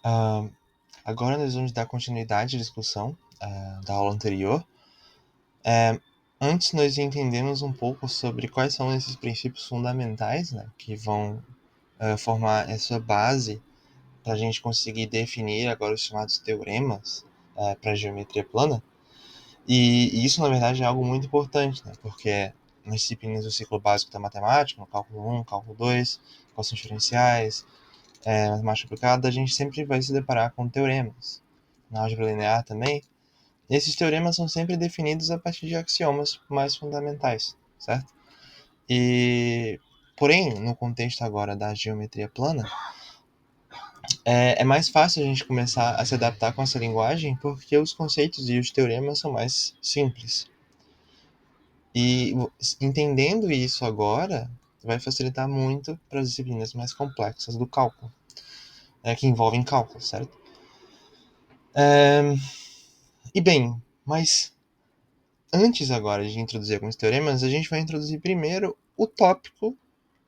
Ah, Agora nós vamos dar continuidade à discussão da aula anterior. Antes nós entendemos um pouco sobre quais são esses princípios fundamentais, né, que vão formar essa base para a gente conseguir definir agora os chamados teoremas para a geometria plana. E isso, na verdade, é algo muito importante, né, porque nas disciplinas do ciclo básico da matemática, no cálculo 1, cálculo 2, equações diferenciais, matemática aplicada, a gente sempre vai se deparar com teoremas. Na álgebra linear também. E esses teoremas são sempre definidos a partir de axiomas mais fundamentais, certo? Porém, no contexto agora da geometria plana, é mais fácil a gente começar a se adaptar com essa linguagem porque os conceitos e os teoremas são mais simples. E entendendo isso agora vai facilitar muito para as disciplinas mais complexas do cálculo, que envolvem cálculo, certo? E bem, mas antes agora de introduzir alguns teoremas, a gente vai introduzir primeiro o tópico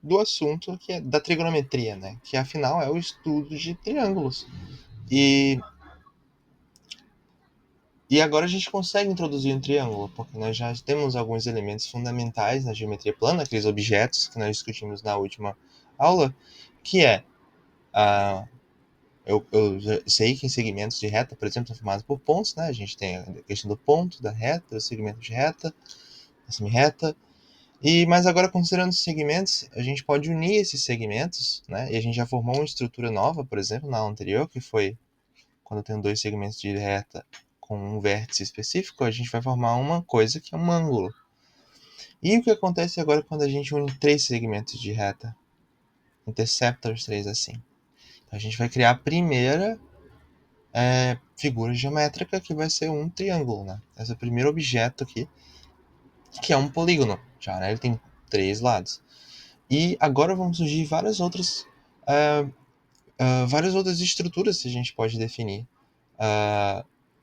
do assunto, que é da trigonometria, né? Que afinal é o estudo de triângulos. E, e agora a gente consegue introduzir um triângulo, porque nós já temos alguns elementos fundamentais na geometria plana, aqueles objetos que nós discutimos na última aula, que é a eu sei que em segmentos de reta, por exemplo, são formados por pontos, né? A gente tem a questão do ponto, da reta, o segmento de reta, a semi-reta. Mas agora, considerando os segmentos, a gente pode unir esses segmentos, né? E a gente já formou uma estrutura nova, por exemplo, na aula anterior, que foi quando eu tenho dois segmentos de reta com um vértice específico, a gente vai formar uma coisa que é um ângulo. E o que acontece agora quando a gente une três segmentos de reta? Intercepta os três assim. Então, a gente vai criar a primeira figura geométrica que vai ser um triângulo, né? Esse é o primeiro objeto aqui, que é um polígono, já, né? Ele tem três lados. E agora vão surgir várias outras estruturas que a gente pode definir.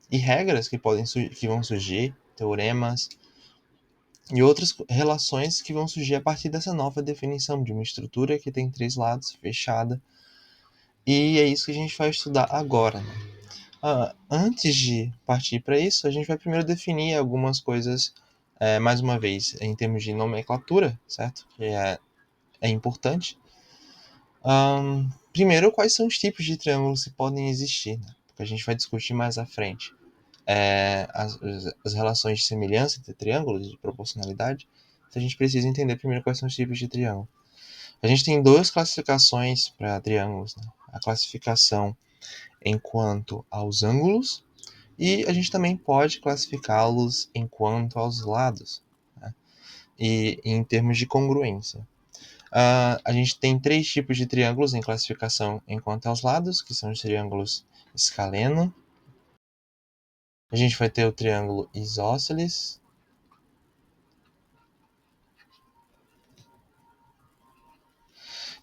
E regras que vão surgir, teoremas, e outras relações que vão surgir a partir dessa nova definição de uma estrutura que tem três lados, fechada. E é isso que a gente vai estudar agora, né? Antes de partir para isso, a gente vai primeiro definir algumas coisas, mais uma vez, em termos de nomenclatura, certo? Que é importante. Primeiro, quais são os tipos de triângulos que podem existir, né? Porque a gente vai discutir mais à frente as relações de semelhança entre triângulos, de proporcionalidade. Então a gente precisa entender primeiro quais são os tipos de triângulo. A gente tem duas classificações para triângulos, né? A classificação enquanto aos ângulos e a gente também pode classificá-los enquanto aos lados, né? E em termos de congruência. A gente tem três tipos de triângulos em classificação enquanto aos lados, que são os triângulos escaleno. A gente vai ter o triângulo isósceles.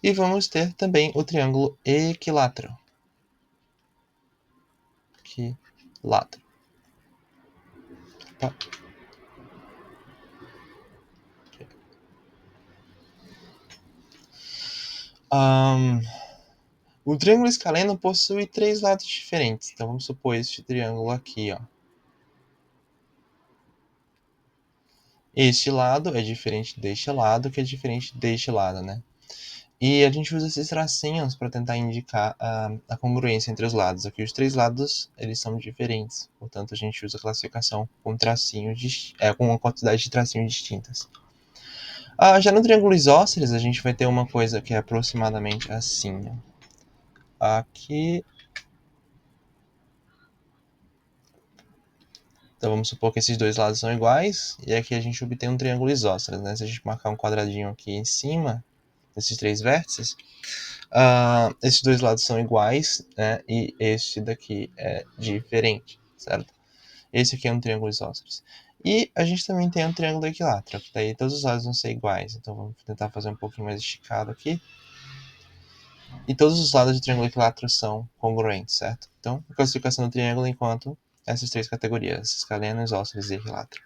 E vamos ter também o triângulo equilátero. Equilátero. Tá? O triângulo escaleno possui três lados diferentes. Então vamos supor este triângulo aqui, ó. Este lado é diferente deste lado, que é diferente deste lado, né? E a gente usa esses tracinhos para tentar indicar a congruência entre os lados. Aqui os três lados eles são diferentes, portanto a gente usa a classificação com tracinhos com uma quantidade de tracinhos distintas. Já no triângulo isósceles a gente vai ter uma coisa que é aproximadamente assim. Aqui. Então vamos supor que esses dois lados são iguais e aqui a gente obtém um triângulo isósceles, né? Se a gente marcar um quadradinho aqui em cima desses três vértices, esses dois lados são iguais, né? E este daqui é diferente, certo? Esse aqui é um triângulo isósceles. E a gente também tem um triângulo equilátero, que daí todos os lados vão ser iguais. Então vamos tentar fazer um pouquinho mais esticado aqui. E todos os lados do triângulo equilátero são congruentes, certo? Então, a classificação do triângulo enquanto essas três categorias, escaleno, isósceles e equilátero.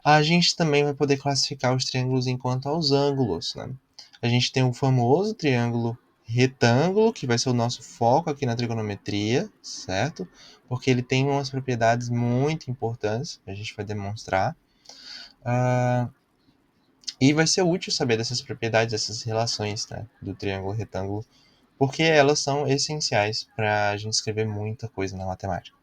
A gente também vai poder classificar os triângulos enquanto aos ângulos, né? A gente tem o famoso triângulo retângulo, que vai ser o nosso foco aqui na trigonometria, certo? Porque ele tem umas propriedades muito importantes que a gente vai demonstrar. E vai ser útil saber dessas propriedades, dessas relações, né, do triângulo retângulo, porque elas são essenciais para a gente escrever muita coisa na matemática,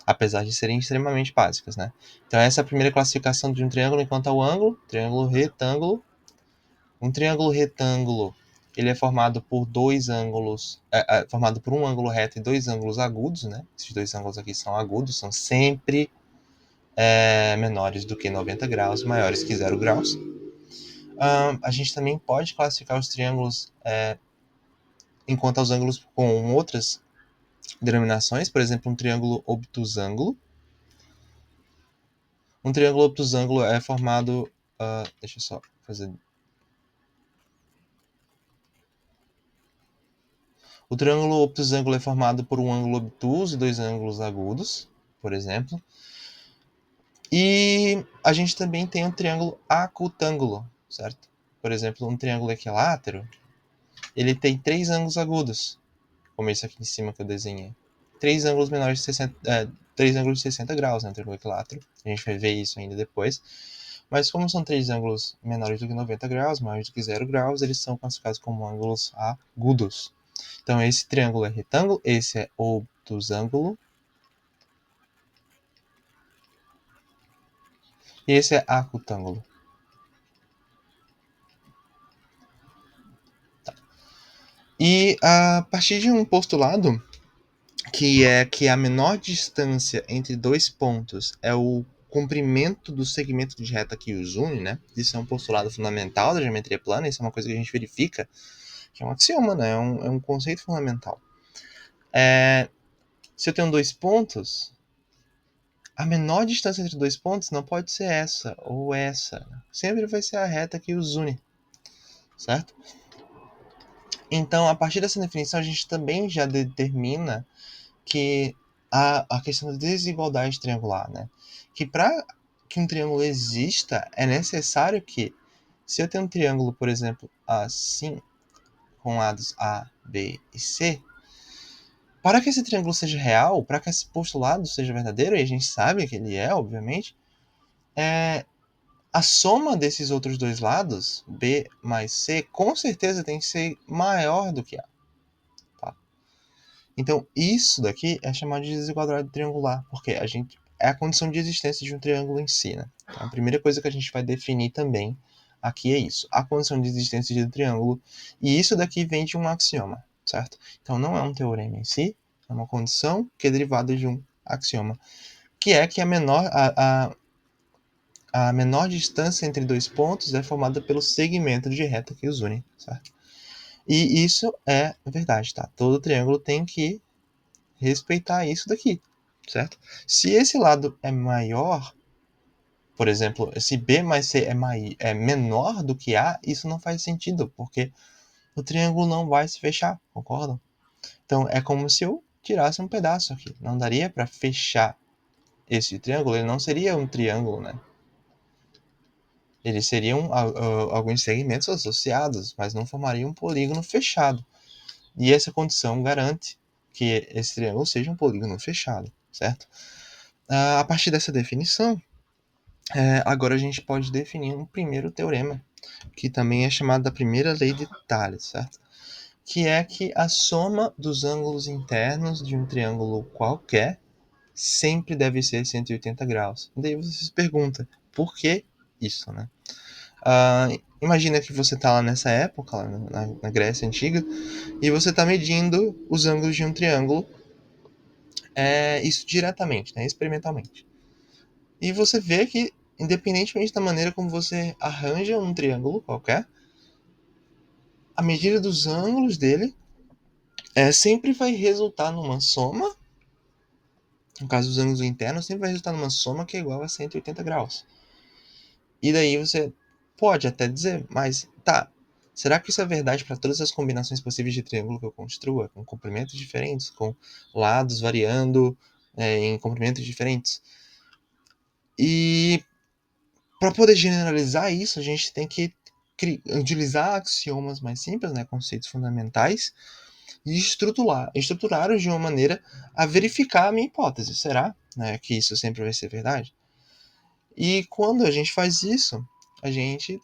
apesar de serem extremamente básicas, né? Então essa é a primeira classificação de um triângulo enquanto ao ângulo, triângulo retângulo. Um triângulo retângulo, ele é formado por dois ângulos, formado por um ângulo reto e dois ângulos agudos, né? Esses dois ângulos aqui são agudos, são sempre menores do que 90 graus, maiores que 0 graus. A gente também pode classificar os triângulos enquanto aos ângulos com outras denominações, por exemplo, um triângulo obtusângulo. Um triângulo obtusângulo é formado. Deixa eu só fazer. O triângulo obtusângulo é formado por um ângulo obtuso e dois ângulos agudos, por exemplo. E a gente também tem um triângulo acutângulo, certo? Por exemplo, um triângulo equilátero, ele tem três ângulos agudos, como esse aqui em cima que eu desenhei. Três ângulos menores de 60, três ângulos de 60 graus, né, no triângulo equilátero. A gente vai ver isso ainda depois. Mas como são três ângulos menores do que 90 graus, maiores do que 0 graus, eles são classificados como ângulos agudos. Então esse triângulo é retângulo, esse é obtusângulo, e esse é acutângulo. E a partir de um postulado, que é que a menor distância entre dois pontos é o comprimento do segmento de reta que os une, né? Isso é um postulado fundamental da geometria plana, isso é uma coisa que a gente verifica, que é um axioma, né? É um conceito fundamental. Se eu tenho dois pontos, a menor distância entre dois pontos não pode ser essa ou essa. Sempre vai ser a reta que os une, certo? Então, a partir dessa definição, a gente também já determina que a questão da desigualdade triangular, né? Que para que um triângulo exista, é necessário que, se eu tenho um triângulo, por exemplo, assim, com lados A, B e C, para que esse triângulo seja real, para que esse postulado seja verdadeiro, e a gente sabe que ele é, obviamente, a soma desses outros dois lados, B mais C, com certeza tem que ser maior do que A. Tá? Então, isso daqui é chamado de desigualdade triangular, porque a gente é a condição de existência de um triângulo em si, né? Então, a primeira coisa que a gente vai definir também aqui é isso, a condição de existência de um triângulo, e isso daqui vem de um axioma, certo? Então, não é um teorema em si, é uma condição que é derivada de um axioma, que é que a menor distância entre dois pontos é formada pelo segmento de reta que os une, certo? E isso é verdade, tá? Todo triângulo tem que respeitar isso daqui, certo? Se esse lado é maior, por exemplo, se B mais C é menor do que A, isso não faz sentido, porque o triângulo não vai se fechar, concordam? Então é como se eu tirasse um pedaço aqui. Não daria para fechar esse triângulo, ele não seria um triângulo, né? Eles seriam alguns segmentos associados, mas não formariam um polígono fechado. E essa condição garante que esse triângulo seja um polígono fechado, certo? A partir dessa definição, agora a gente pode definir um primeiro teorema, que também é chamado da primeira lei de Thales, certo? Que é que a soma dos ângulos internos de um triângulo qualquer sempre deve ser 180 graus. E daí você se pergunta, por que isso, né? Imagina que você está lá nessa época, lá na Grécia Antiga, e você está medindo os ângulos de um triângulo, isso diretamente, né, experimentalmente. E você vê que, independentemente da maneira como você arranja um triângulo qualquer, a medida dos ângulos dele sempre vai resultar numa soma. No caso dos ângulos internos, sempre vai resultar numa soma que é igual a 180 graus. E daí você pode até dizer, mas tá, será que isso é verdade para todas as combinações possíveis de triângulo que eu construa, com comprimentos diferentes, com lados variando em comprimentos diferentes? E para poder generalizar isso, a gente tem que utilizar axiomas mais simples, né, conceitos fundamentais, e estruturá-los de uma maneira a verificar a minha hipótese. Será, né, que isso sempre vai ser verdade? E quando a gente faz isso, a gente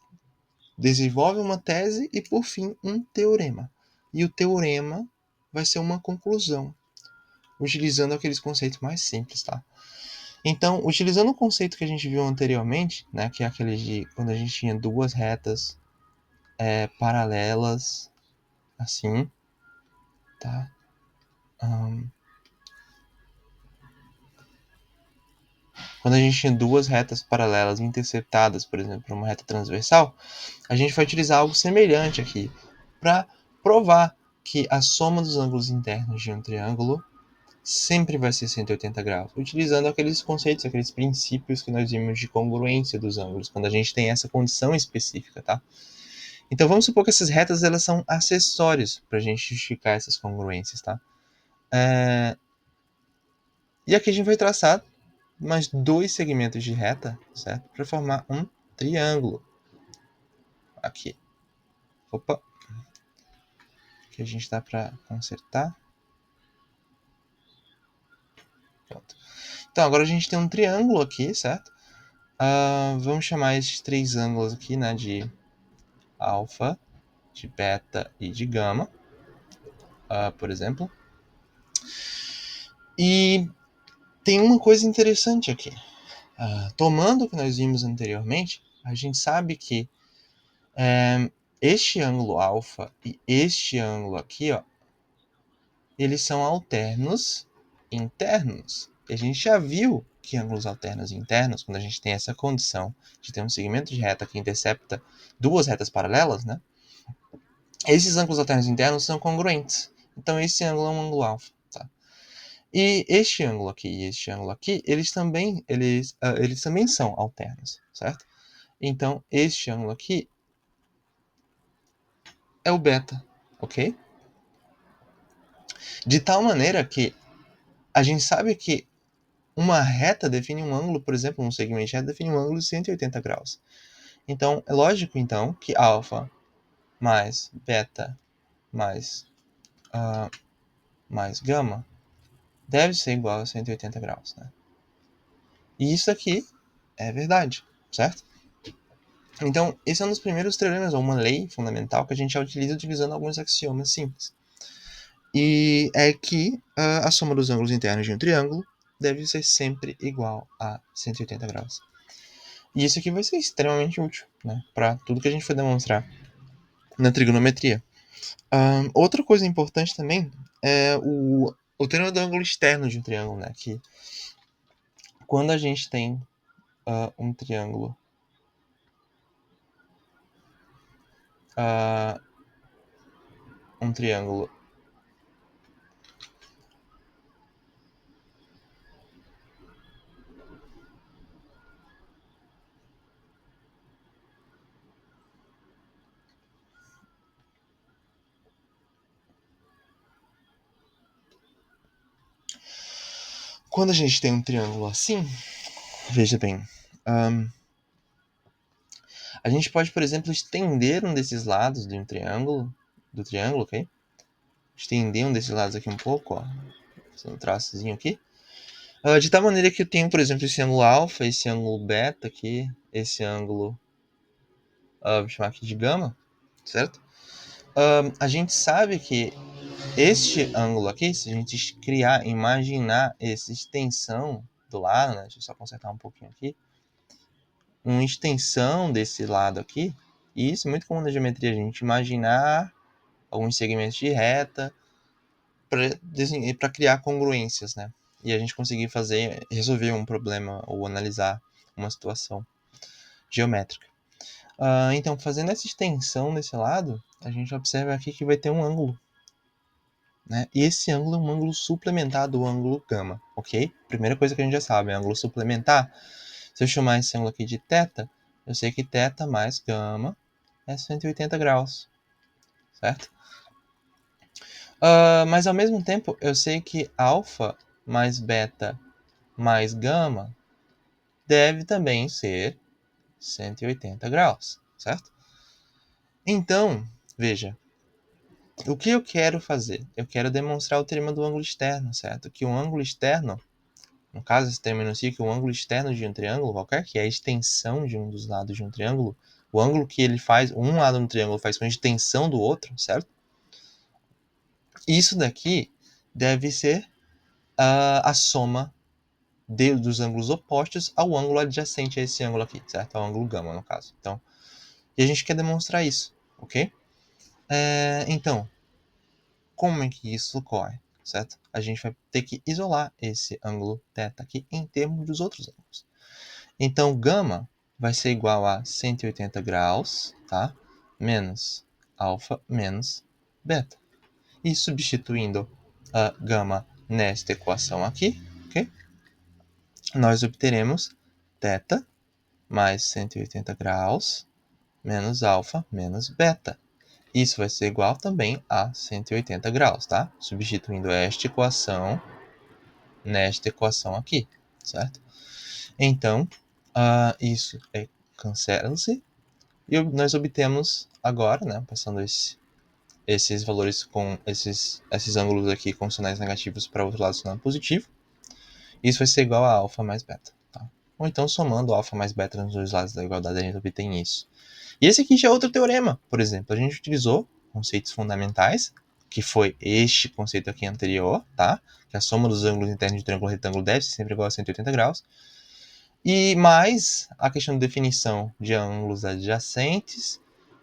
desenvolve uma tese e, por fim, um teorema. E o teorema vai ser uma conclusão, utilizando aqueles conceitos mais simples, tá? Então, utilizando o conceito que a gente viu anteriormente, né, que é aquele de quando a gente tinha duas retas paralelas, assim, tá? Quando a gente tinha duas retas paralelas interceptadas, por exemplo, por uma reta transversal, a gente vai utilizar algo semelhante aqui para provar que a soma dos ângulos internos de um triângulo sempre vai ser 180 graus, utilizando aqueles conceitos, aqueles princípios que nós vimos de congruência dos ângulos, quando a gente tem essa condição específica, tá? Então vamos supor que essas retas elas são acessórios para a gente justificar essas congruências, tá? E aqui a gente vai traçar mais dois segmentos de reta, certo? Para formar um triângulo. Aqui. Opa. Que a gente dá para consertar. Pronto. Então agora a gente tem um triângulo aqui, certo? Vamos chamar esses três ângulos aqui, né, de alfa, de beta e de gama, por exemplo. E tem uma coisa interessante aqui. Tomando o que nós vimos anteriormente, a gente sabe que este ângulo alfa e este ângulo aqui, ó, eles são alternos internos. E a gente já viu que ângulos alternos internos, quando a gente tem essa condição de ter um segmento de reta que intercepta duas retas paralelas, né? Esses ângulos alternos internos são congruentes. Então esse ângulo é um ângulo alfa, tá? E este ângulo aqui e este ângulo aqui, eles também são alternos, certo? Então este ângulo aqui é o beta, ok? De tal maneira que a gente sabe que uma reta define um ângulo, por exemplo, um segmento de reta define um ângulo de 180 graus. Então, é lógico, então, que alfa mais beta mais, mais gama deve ser igual a 180 graus, né? E isso aqui é verdade, certo? Então, esse é um dos primeiros teoremas, ou uma lei fundamental, que a gente já utiliza utilizando alguns axiomas simples. E é que a soma dos ângulos internos de um triângulo deve ser sempre igual a 180 graus. E isso aqui vai ser extremamente útil, né, para tudo que a gente for demonstrar na trigonometria. Outra coisa importante também é o teorema do ângulo externo de um triângulo, né, que quando a gente tem um triângulo um triângulo quando a gente tem um triângulo assim, veja bem, a gente pode, por exemplo, estender um desses lados do triângulo, ok? Estender um desses lados aqui um pouco, ó, fazendo um traçozinho aqui, de tal maneira que eu tenho, por exemplo, esse ângulo alfa, esse ângulo beta aqui, esse ângulo, vou chamar aqui de gama, certo? A gente sabe que este ângulo aqui, se a gente imaginar essa extensão do lado, né? Deixa eu só consertar um pouquinho aqui. Uma extensão desse lado aqui, e isso é muito comum na geometria, a gente imaginar alguns segmentos de reta para criar congruências, né? E a gente conseguir resolver um problema ou analisar uma situação geométrica. Então, fazendo essa extensão desse lado, a gente observa aqui que vai ter um ângulo, né? E esse ângulo é um ângulo suplementar do ângulo gama, ok? Primeira coisa que a gente já sabe, é ângulo suplementar. Se eu chamar esse ângulo aqui de θ, eu sei que θ mais gama é 180 graus, certo? Mas ao mesmo tempo, eu sei que alfa mais beta mais gama deve também ser 180 graus, certo? Então, veja, o que eu quero fazer? Eu quero demonstrar o teorema do ângulo externo, certo? Que o ângulo externo, no caso, esse termo enuncia que o ângulo externo de um triângulo qualquer, que é a extensão de um dos lados de um triângulo, o ângulo que ele faz, um lado do triângulo faz com a extensão do outro, certo? Isso daqui deve ser a soma dos ângulos opostos ao ângulo adjacente a esse ângulo aqui, certo? Ao ângulo gama, no caso. Então, e a gente quer demonstrar isso, ok? Então, como é que isso ocorre, certo? A gente vai ter que isolar esse ângulo θ aqui em termos dos outros ângulos. Então, gama vai ser igual a 180 graus, tá? Menos alfa menos beta. E substituindo a gama nesta equação aqui, ok? Nós obteremos θ mais 180 graus menos alfa menos beta. Isso vai ser igual também a 180 graus, tá? Substituindo esta equação nesta equação aqui, certo? Então, isso cancela-se e nós obtemos agora, né, passando esses valores com esses ângulos aqui com sinais negativos para o outro lado sinal positivo, isso vai ser igual a alfa mais beta, tá? Ou então, somando alfa mais beta nos dois lados da igualdade, a gente obtém isso. E esse aqui já é outro teorema, por exemplo. A gente utilizou conceitos fundamentais, que foi este conceito aqui anterior, tá? Que a soma dos ângulos internos de triângulo retângulo deve ser sempre igual a 180 graus. E mais a questão de definição de ângulos adjacentes,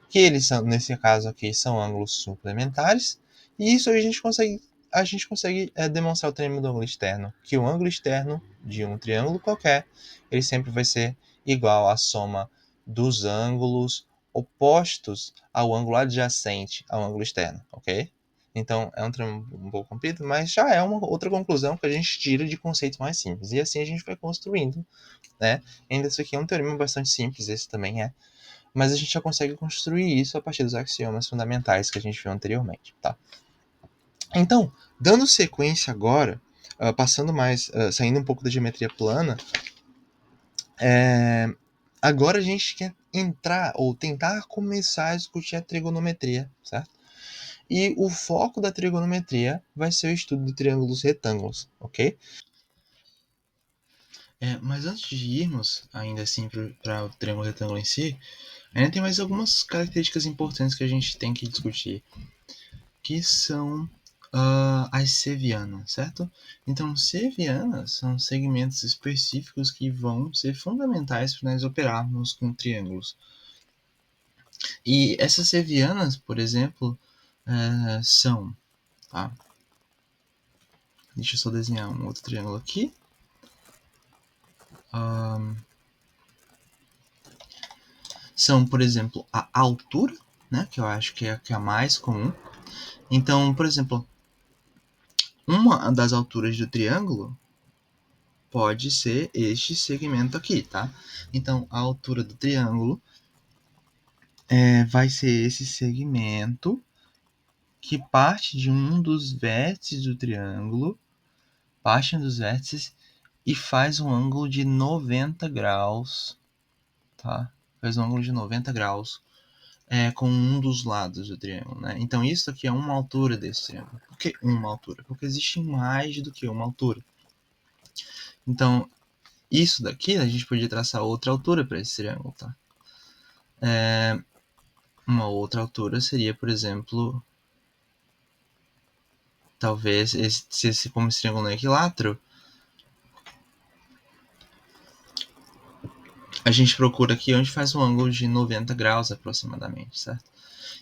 que eles são, nesse caso aqui, são ângulos suplementares. E isso a gente consegue demonstrar o teorema do ângulo externo, que o ângulo externo de um triângulo qualquer, ele sempre vai ser igual à soma dos ângulos opostos ao ângulo adjacente ao ângulo externo, ok? Então, é um teorema um pouco comprido, mas já é uma outra conclusão que a gente tira de conceitos mais simples. E assim a gente vai construindo, né? Ainda isso aqui é um teorema bastante simples, esse também é. Mas a gente já consegue construir isso a partir dos axiomas fundamentais que a gente viu anteriormente, tá? Então, dando sequência agora, passando mais, saindo um pouco da geometria plana, agora a gente quer entrar ou tentar começar a discutir a trigonometria, certo? E o foco da trigonometria vai ser o estudo de triângulos retângulos, ok? Mas antes de irmos, ainda assim, para o triângulo retângulo em si, ainda tem mais algumas características importantes que a gente tem que discutir, que são as sevianas, certo? Então, sevianas são segmentos específicos que vão ser fundamentais para nós operarmos com triângulos. E essas sevianas, por exemplo, são, tá? Deixa eu só desenhar um outro triângulo aqui. São, por exemplo, a altura, né, que eu acho que é a mais comum. Então, por exemplo, uma das alturas do triângulo pode ser este segmento aqui, tá? Então, a altura do triângulo vai ser esse segmento que parte de um dos vértices do triângulo, parte dos vértices e faz um ângulo de 90 graus, tá? Faz um ângulo de 90 graus com um dos lados do triângulo, né? Então, isso aqui é uma altura desse triângulo. Por que uma altura? Porque existe mais do que uma altura. Então, isso daqui a gente podia traçar outra altura para esse triângulo, tá? Uma outra altura seria, por exemplo, talvez como esse triângulo não é equilátero, a gente procura aqui onde faz um ângulo de 90 graus aproximadamente, certo?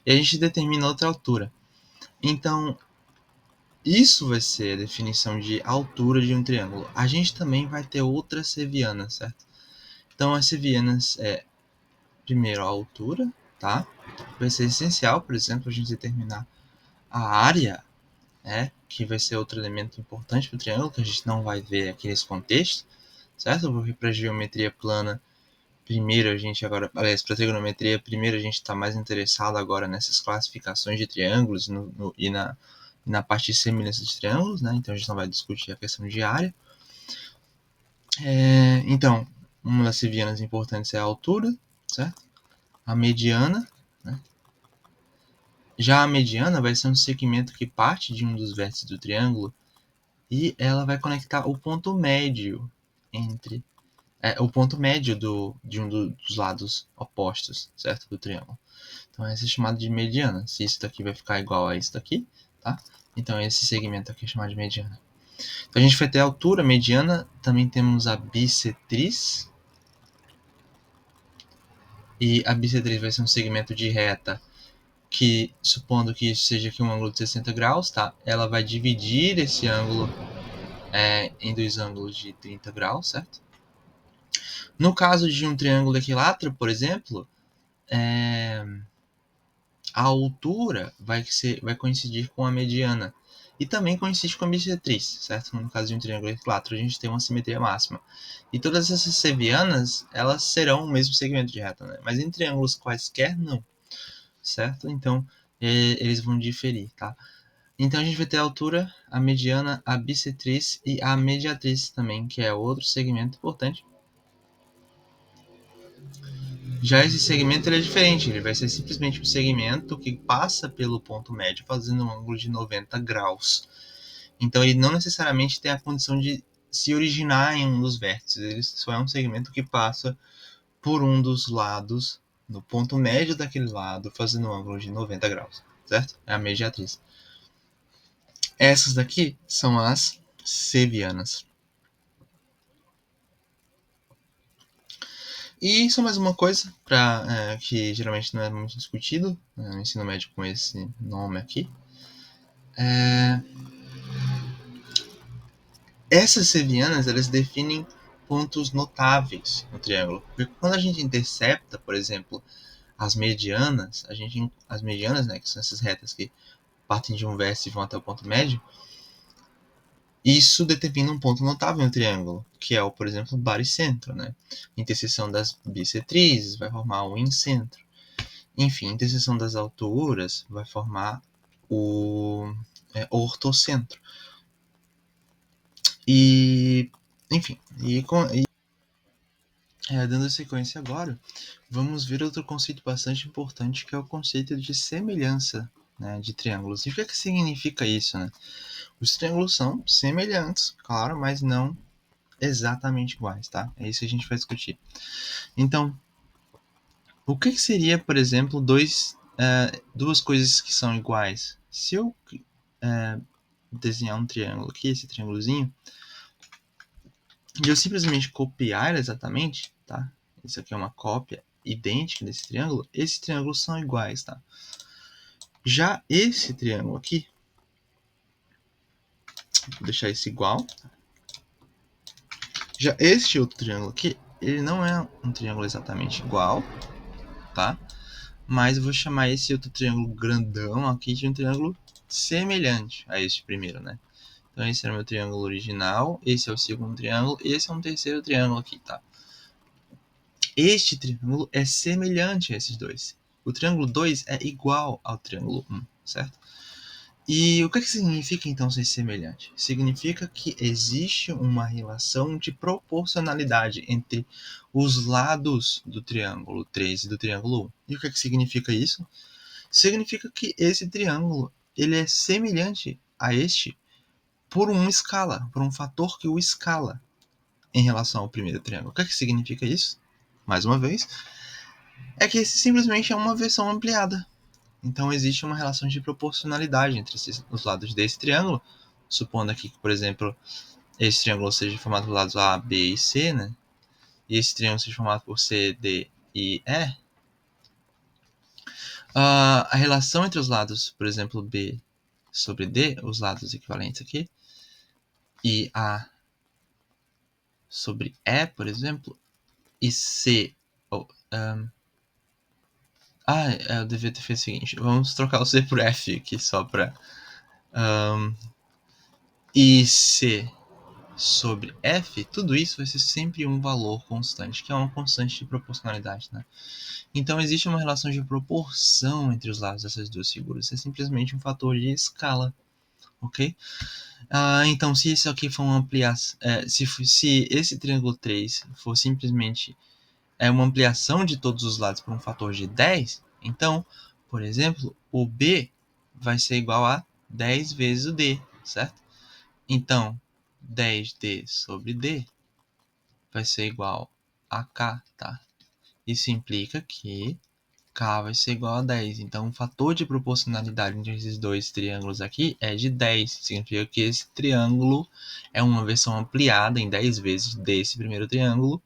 E a gente determina outra altura. Então, isso vai ser a definição de altura de um triângulo. A gente também vai ter outras sevianas, certo? Então, as sevianas primeiro, a altura, tá? Vai ser essencial, por exemplo, a gente determinar a área, que vai ser outro elemento importante para o triângulo, que a gente não vai ver aqui nesse contexto, certo? Porque para geometria plana, primeiro a gente agora, aliás, para trigonometria, primeiro a gente está mais interessado agora nessas classificações de triângulos e na parte de semelhança de triângulos, né? Então a gente não vai discutir a questão de área. Então, uma das sevianas importantes é a altura, certo? A mediana, né? Já a mediana vai ser um segmento que parte de um dos vértices do triângulo e ela vai conectar o ponto médio entre o ponto médio de um dos lados opostos, certo? Do triângulo. Então esse é chamado de mediana. Se isso daqui vai ficar igual a isso daqui, tá? Então esse segmento aqui é chamado de mediana. Então a gente vai ter a altura mediana, também temos a bissetriz. E a bissetriz vai ser um segmento de reta que, supondo que isso seja aqui um ângulo de 60 graus, tá? Ela vai dividir esse ângulo em dois ângulos de 30 graus, certo? No caso de um triângulo equilátero, por exemplo, a altura vai coincidir com a mediana e também coincide com a bissetriz, certo? No caso de um triângulo equilátero, a gente tem uma simetria máxima. E todas essas sevianas, elas serão o mesmo segmento de reta, né? Mas em triângulos quaisquer, não, certo? Então, eles vão diferir, tá? Então, a gente vai ter a altura, a mediana, a bissetriz e a mediatriz também, que é outro segmento importante. Já esse segmento ele é diferente, ele vai ser simplesmente um segmento que passa pelo ponto médio fazendo um ângulo de 90 graus. Então ele não necessariamente tem a condição de se originar em um dos vértices, ele só é um segmento que passa por um dos lados, no ponto médio daquele lado, fazendo um ângulo de 90 graus, certo? É a mediatriz. Essas daqui são as sevianas. E só mais uma coisa, que geralmente não é muito discutido no ensino médio com esse nome aqui. Essas sevianas, elas definem pontos notáveis no triângulo. Porque quando a gente intercepta, por exemplo, as medianas, né, que são essas retas que partem de um vértice e vão até o ponto médio, isso determina um ponto notável no triângulo, que é, por exemplo, o baricentro, né? Interseção das bissetrizes vai formar o incentro. Enfim, a interseção das alturas vai formar o ortocentro. E, enfim, dando sequência agora, vamos ver outro conceito bastante importante, que é o conceito de semelhança, né, de triângulos. E o que significa isso, né? Os triângulos são semelhantes, claro, mas não exatamente iguais, tá? É isso que a gente vai discutir. Então, o que seria, por exemplo, duas coisas que são iguais? Se eu desenhar um triângulo aqui, esse triângulozinho, e eu simplesmente copiar exatamente, tá? Isso aqui é uma cópia idêntica desse triângulo. Esses triângulos são iguais, tá? Já esse triângulo aqui, vou deixar isso igual. Já este outro triângulo aqui, ele não é um triângulo exatamente igual, tá? Mas eu vou chamar esse outro triângulo grandão aqui de um triângulo semelhante a este primeiro, né? Então esse era o meu triângulo original, esse é o segundo triângulo, e esse é um terceiro triângulo aqui, tá? Este triângulo é semelhante a esses dois. O triângulo 2 é igual ao triângulo 1, certo? E o que significa então ser semelhante? Significa que existe uma relação de proporcionalidade entre os lados do triângulo 3 e do triângulo 1. E o que significa isso? Significa que esse triângulo ele é semelhante a este por uma escala, por um fator que o escala em relação ao primeiro triângulo. O que significa isso? Mais uma vez, é que esse simplesmente é uma versão ampliada. Então existe uma relação de proporcionalidade entre os lados desse triângulo, supondo aqui que, por exemplo, esse triângulo seja formado por lados A, B e C, né? E esse triângulo seja formado por C, D e E. A relação entre os lados, por exemplo, B sobre D, os lados equivalentes aqui, e A sobre E, por exemplo, e C... eu devia ter feito o seguinte, vamos trocar o C por F aqui só para... e C sobre F, tudo isso vai ser sempre um valor constante, que é uma constante de proporcionalidade, né? Então existe uma relação de proporção entre os lados dessas duas figuras, é simplesmente um fator de escala, ok? Então se isso aqui for uma ampliação, se esse triângulo 3 for simplesmente uma ampliação de todos os lados por um fator de 10, então por exemplo, o B vai ser igual a 10 vezes o D, certo? Então, 10D sobre D vai ser igual a K, tá? Isso implica que K vai ser igual a 10. Então, o fator de proporcionalidade entre esses dois triângulos aqui é de 10. Significa que esse triângulo é uma versão ampliada em 10 vezes desse primeiro triângulo.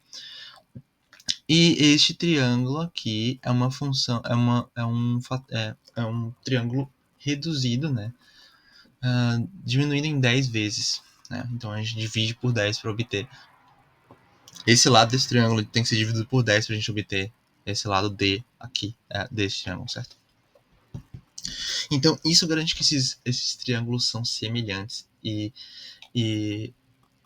E este triângulo aqui é uma função, é um triângulo reduzido, né? Diminuído em 10 vezes. Né? Então, a gente divide por 10 para obter. Esse lado desse triângulo tem que ser dividido por 10 para a gente obter esse lado D aqui, desse triângulo, certo? Então, isso garante que esses triângulos são semelhantes. E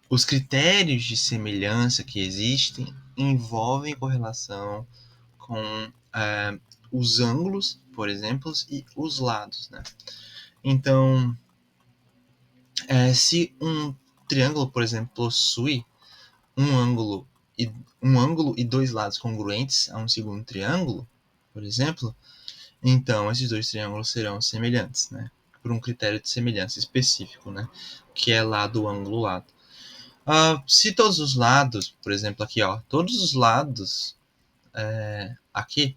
os critérios de semelhança que existem envolvem correlação com os ângulos, por exemplo, e os lados. Né? Então, se um triângulo, por exemplo, possui um ângulo e dois lados congruentes a um segundo triângulo, por exemplo, então esses dois triângulos serão semelhantes, né? Por um critério de semelhança específico, né? Que é lado, ângulo, lado. Se todos os lados, por exemplo, aqui, ó, todos os lados aqui,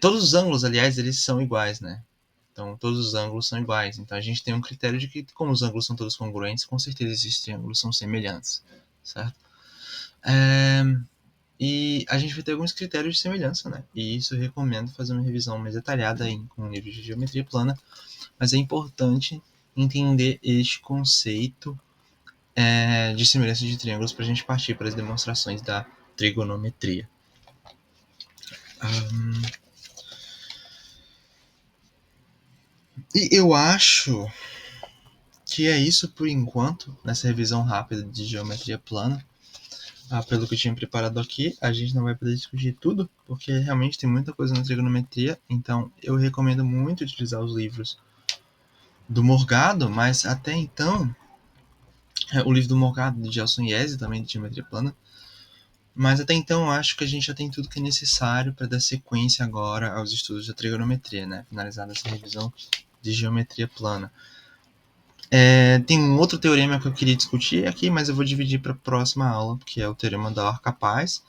todos os ângulos, aliás, eles são iguais, né? Então, todos os ângulos são iguais. Então, a gente tem um critério de que, como os ângulos são todos congruentes, com certeza esses triângulos são semelhantes, certo? E a gente vai ter alguns critérios de semelhança, né? E isso eu recomendo fazer uma revisão mais detalhada com livros de geometria plana, mas é importante entender este conceito de semelhança de triângulos para a gente partir para as demonstrações da trigonometria. E eu acho que é isso por enquanto, nessa revisão rápida de geometria plana. Pelo que eu tinha preparado aqui, a gente não vai poder discutir tudo, porque realmente tem muita coisa na trigonometria, então eu recomendo muito utilizar os livros do Morgado, mas até então, o livro do Morgado, de Gelson Iese, também de geometria plana, mas até então eu acho que a gente já tem tudo que é necessário para dar sequência agora aos estudos da trigonometria, né? Finalizada essa revisão de geometria plana. Tem um outro teorema que eu queria discutir aqui, mas eu vou dividir para a próxima aula, que é o teorema da arca-paz.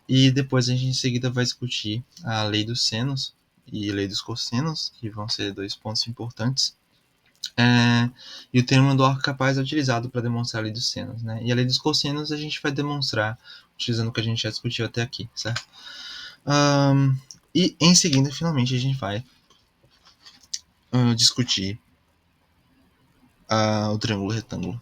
E depois a gente em seguida vai discutir a lei dos senos e a lei dos cossenos, que vão ser dois pontos importantes. E o teorema do arco-capaz é utilizado para demonstrar a lei dos senos. Né? E a lei dos cossenos a gente vai demonstrar utilizando o que a gente já discutiu até aqui, certo? E em seguida, finalmente, a gente vai discutir o triângulo retângulo.